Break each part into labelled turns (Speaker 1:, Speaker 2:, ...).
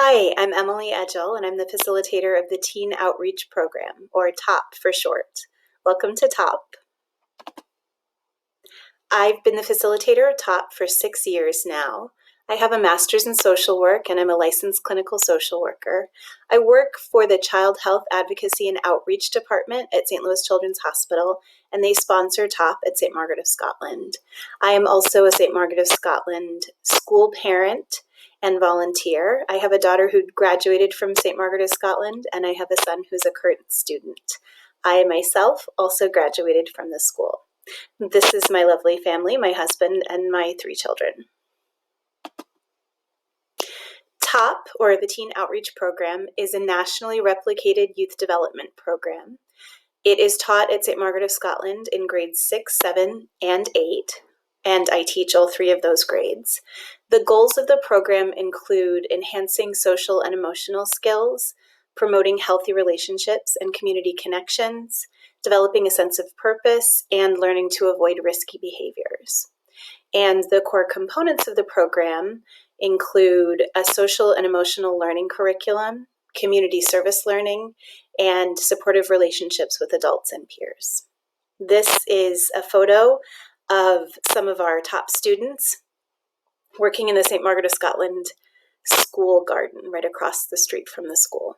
Speaker 1: Hi, I'm Emily Edgell, and I'm the facilitator of the Teen Outreach Program, or TOP for short. Welcome to TOP. I've been the facilitator of TOP for 6 years now. I have a master's in social work, and I'm a licensed clinical social worker. I work for the Child Health Advocacy and Outreach Department at St. Louis Children's Hospital, and they sponsor TOP at St. Margaret of Scotland. I am also a St. Margaret of Scotland school parent and volunteer. I have a daughter who graduated from St. Margaret of Scotland, and I have a son who's a current student. I myself also graduated from the school. This is my lovely family, my husband, and my 3 children. TOP, or the Teen Outreach Program, is a nationally replicated youth development program. It is taught at St. Margaret of Scotland in grades 6, 7, and 8, and I teach all 3 of those grades. The goals of the program include enhancing social and emotional skills, promoting healthy relationships and community connections, developing a sense of purpose, and learning to avoid risky behaviors. And the core components of the program include a social and emotional learning curriculum, community service learning, and supportive relationships with adults and peers. This is a photo of some of our top students working in the St. Margaret of Scotland school garden right across the street from the school.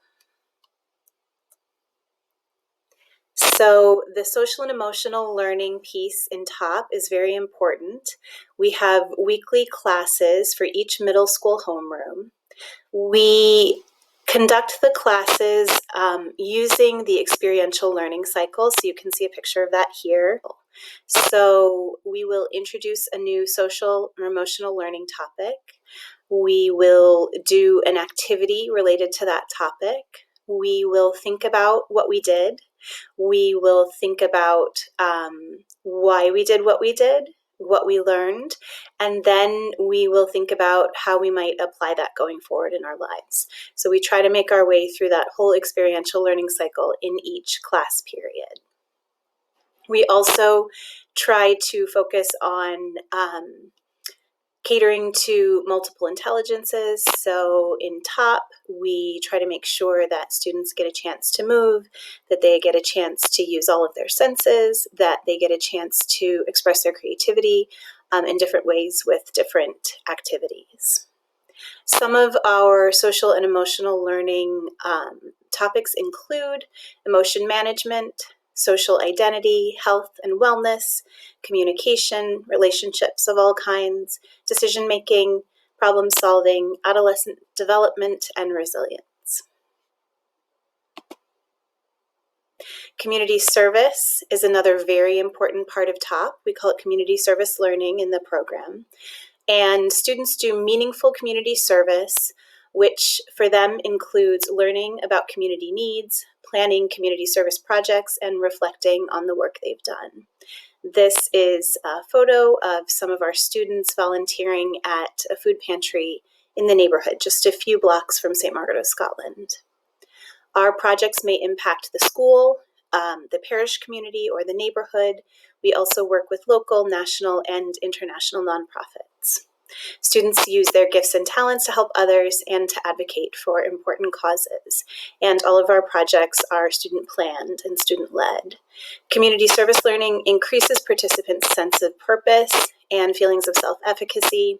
Speaker 1: So the social and emotional learning piece in TOP is very important. We have weekly classes for each middle school homeroom. We conduct the classes using the experiential learning cycle, so you can see a picture of that here. So we will introduce a new social or emotional learning topic. We will do an activity related to that topic. We will think about what we did. We will think about why we did what we did, what we learned, and then we will think about how we might apply that going forward in our lives. So we try to make our way through that whole experiential learning cycle in each class period. We also try to focus on catering to multiple intelligences. So in TOP, we try to make sure that students get a chance to move, that they get a chance to use all of their senses, that they get a chance to express their creativity in different ways with different activities. Some of our social and emotional learning topics include emotion management, social identity, health and wellness, communication, relationships of all kinds, decision-making, problem-solving, adolescent development, and resilience. Community service is another very important part of TOP. We call it community service learning in the program. And students do meaningful community service, which for them includes learning about community needs, planning community service projects, and reflecting on the work they've done. This is a photo of some of our students volunteering at a food pantry in the neighborhood, just a few blocks from St. Margaret of Scotland. Our projects may impact the school, the parish community, or the neighborhood. We also work with local, national, and international nonprofits. Students use their gifts and talents to help others and to advocate for important causes. And all of our projects are student-planned and student-led. Community service learning increases participants' sense of purpose and feelings of self-efficacy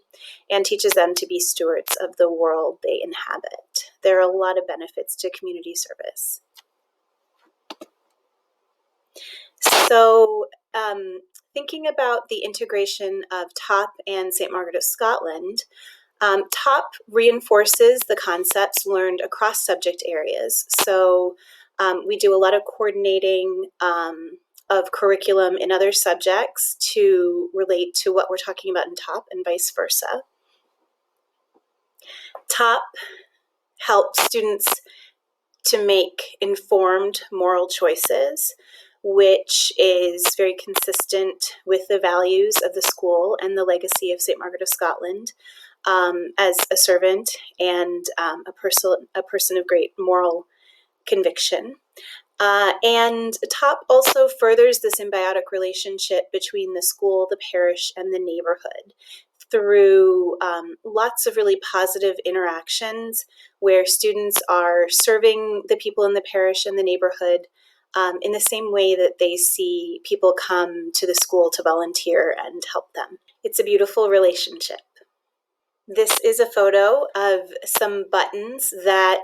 Speaker 1: and teaches them to be stewards of the world they inhabit. There are a lot of benefits to community service. So, thinking about the integration of TOP and St. Margaret of Scotland, TOP reinforces the concepts learned across subject areas. So we do a lot of coordinating of curriculum in other subjects to relate to what we're talking about in TOP and vice versa. TOP helps students to make informed moral choices, which is very consistent with the values of the school and the legacy of St. Margaret of Scotland as a servant and a person of great moral conviction. And TOP also furthers the symbiotic relationship between the school, the parish, and the neighborhood. through lots of really positive interactions where students are serving the people in the parish and the neighborhood in the same way that they see people come to the school to volunteer and help them. It's a beautiful relationship. This is a photo of some buttons that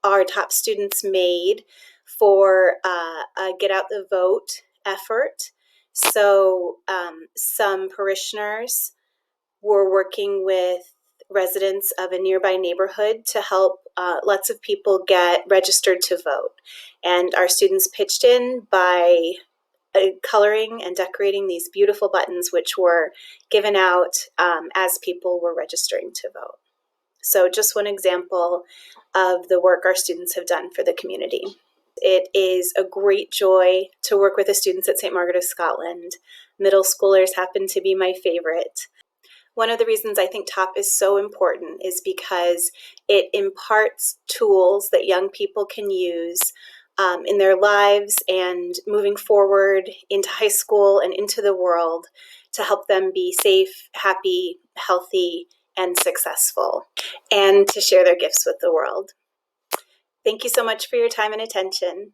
Speaker 1: our top students made for a Get Out the Vote effort. So some parishioners were working with residents of a nearby neighborhood to help lots of people get registered to vote. And our students pitched in by coloring and decorating these beautiful buttons, which were given out as people were registering to vote. So just one example of the work our students have done for the community. It is a great joy to work with the students at St. Margaret of Scotland. Middle schoolers happen to be my favorite. One of the reasons I think TOP is so important is because it imparts tools that young people can use in their lives and moving forward into high school and into the world to help them be safe, happy, healthy, and successful, and to share their gifts with the world. Thank you so much for your time and attention.